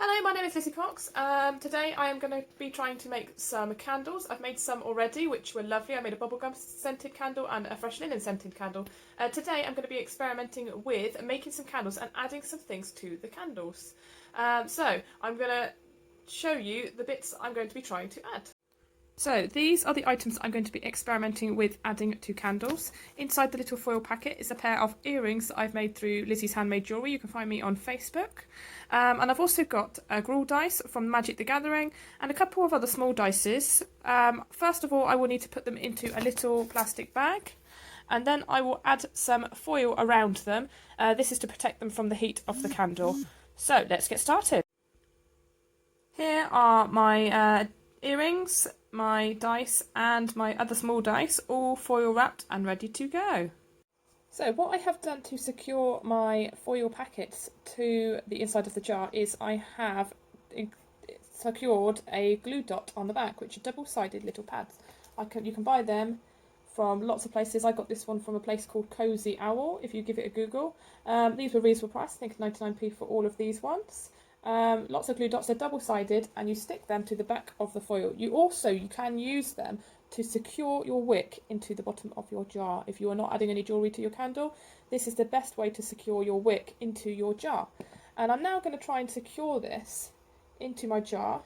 Hello, my name is Lizzie Cox. Today I am going to be trying to make some candles. I've made some already, which were lovely. I made a bubblegum scented candle and a fresh linen scented candle. Today I'm going to be experimenting with making some candles and adding some things to the candles. So I'm going to show you the bits I'm going to be trying to add. So these are the items I'm going to be experimenting with adding to candles. Inside the little foil packet is a pair of earrings that I've made through Lizzie's Handmade Jewellery. You can find me on Facebook. And I've also got a gruel dice from Magic the Gathering and a couple of other small dices. First of all, I will need to put them into a little plastic bag. And then I will add some foil around them. This is to protect them from the heat of the candle. So let's get started. Here are my earrings, my dice and my other small dice, all foil wrapped and ready to go. So what I have done to secure my foil packets to the inside of the jar is I have secured a glue dot on the back, which are double-sided little pads. You can buy them from lots of places. I got this one from a place called Cozy Owl, if you give it a Google. These were reasonable price, I think 99p for all of these ones. Lots of glue dots are double-sided and you stick them to the back of the foil. You can use them to secure your wick into the bottom of your jar. If you are not adding any jewellery to your candle, this is the best way to secure your wick into your jar. And I'm now going to try and secure this into my jar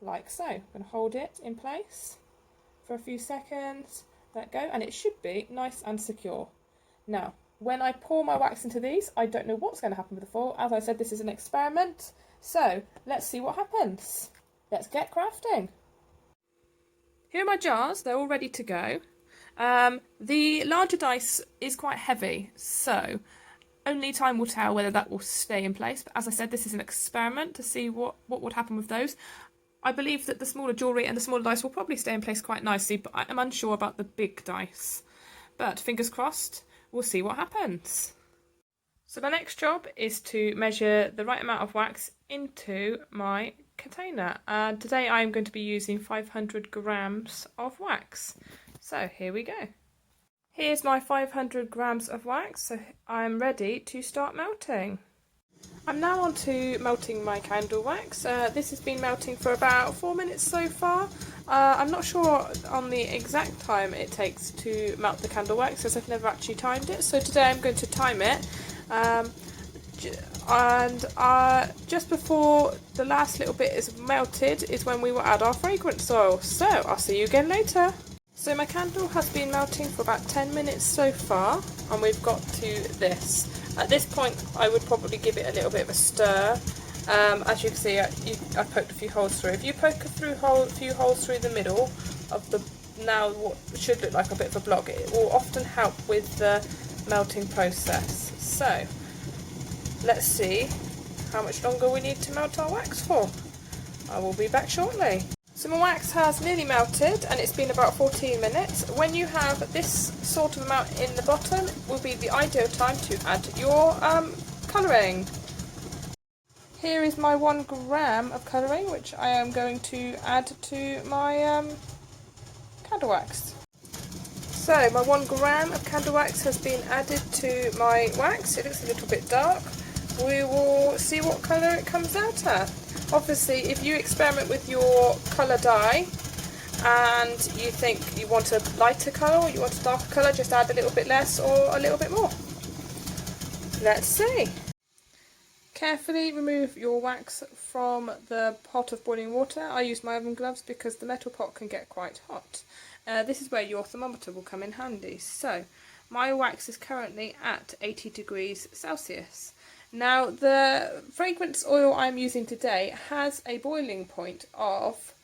like so. I'm going to hold it in place for a few seconds, let go, and it should be nice and secure. Now, when I pour my wax into these, I don't know what's going to happen with the foil. As I said, this is an experiment. So let's see what happens. Let's get crafting. Here are my jars. They're all ready to go. The larger dice is quite heavy, so only time will tell whether that will stay in place. But as I said, this is an experiment to see what would happen with those. I believe that the smaller jewellery and the smaller dice will probably stay in place quite nicely, but I am unsure about the big dice. But fingers crossed. We'll see what happens. So my next job is to measure the right amount of wax into my container. And today I'm going to be using 500 grams of wax. So here we go. Here's my 500 grams of wax. So I'm ready to start melting. I'm now on to melting my candle wax. This has been melting for about 4 minutes so far. I'm not sure on the exact time it takes to melt the candle wax, as I've never actually timed it. So today I'm going to time it. Just before the last little bit is melted is when we will add our fragrance oil. So I'll see you again later. So my candle has been melting for about 10 minutes so far, and we've got to this. At this point I would probably give it a little bit of a stir. As you can see, I've poked a few holes through. If you poke a few holes through the middle of what should look like a bit of a block, it will often help with the melting process. So let's see how much longer we need to melt our wax for. I will be back shortly. So my wax has nearly melted and it's been about 14 minutes. When you have this sort of amount in the bottom will be the ideal time to add your colouring. Here is my 1 gram of colouring, which I am going to add to my candle wax. So my 1 gram of candle wax has been added to my wax. It looks a little bit dark. We will see what colour it comes out at. Obviously, if you experiment with your colour dye and you think you want a lighter colour or you want a darker colour, just add a little bit less or a little bit more. Let's see. Carefully remove your wax from the pot of boiling water. I use my oven gloves because the metal pot can get quite hot. This is where your thermometer will come in handy. So my wax is currently at 80 degrees Celsius. Now the fragrance oil I'm using today has a boiling point of,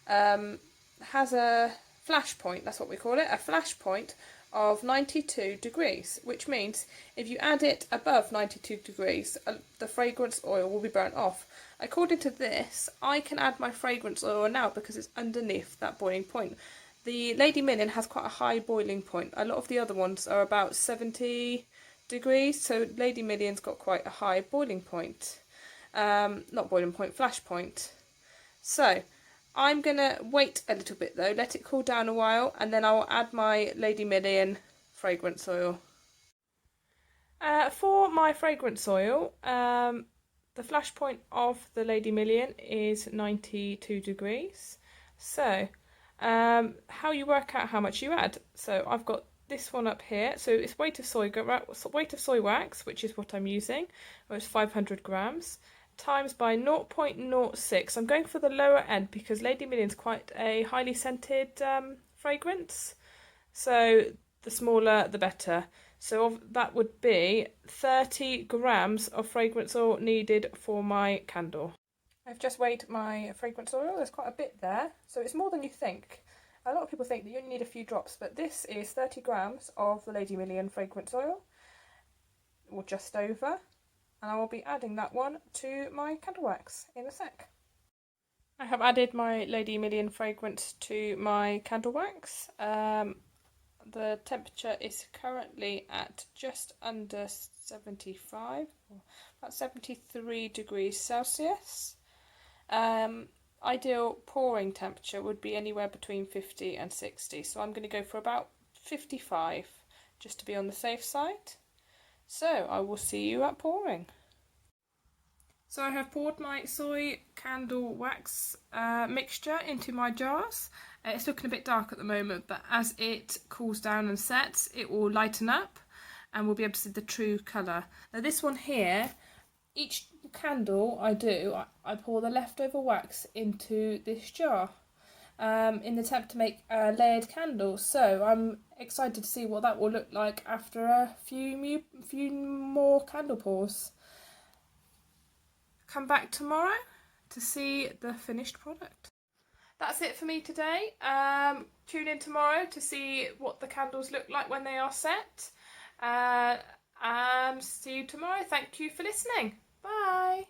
has a flash point, that's what we call it, a flash point of 92 degrees, which means if you add it above 92 degrees, the fragrance oil will be burnt off. According to this, I can add my fragrance oil now because it's underneath that boiling point. The Lady Million has quite a high boiling point. A lot of the other ones are about 70 degrees, so Lady Million's got quite a high boiling point. Not boiling point, flash point. So I'm going to wait a little bit though, let it cool down a while, and then I'll add my Lady Million fragrance oil. For my fragrance oil, the flash point of the Lady Million is 92 degrees. So how you work out how much you add. So I've got this one up here. So it's weight of soy wax, which is what I'm using, which is 500 grams, times by 0.06. I'm going for the lower end because Lady Million is quite a highly scented fragrance. So the smaller, the better. So that would be 30 grams of fragrance oil needed for my candle. I've just weighed my fragrance oil. There's quite a bit there, so it's more than you think. A lot of people think that you only need a few drops, but this is 30 grams of the Lady Million fragrance oil, or just over, and I will be adding that one to my candle wax in a sec. I have added my Lady Million fragrance to my candle wax. The temperature is currently at just under 75, or about 73 degrees Celsius. Ideal pouring temperature would be anywhere between 50 and 60, so I'm going to go for about 55 just to be on the safe side. So I will see you at pouring. So I have poured my soy candle wax mixture into my jars. It's looking a bit dark at the moment, but as it cools down and sets, it will lighten up and we'll be able to see the true colour. Now this one here, each candle I pour the leftover wax into this jar in the attempt to make a layered candle. So I'm excited to see what that will look like after a few more candle pours. Come back tomorrow to see the finished product. That's it for me today. Tune in tomorrow to see what the candles look like when they are set. And see you tomorrow. Thank you for listening. Bye.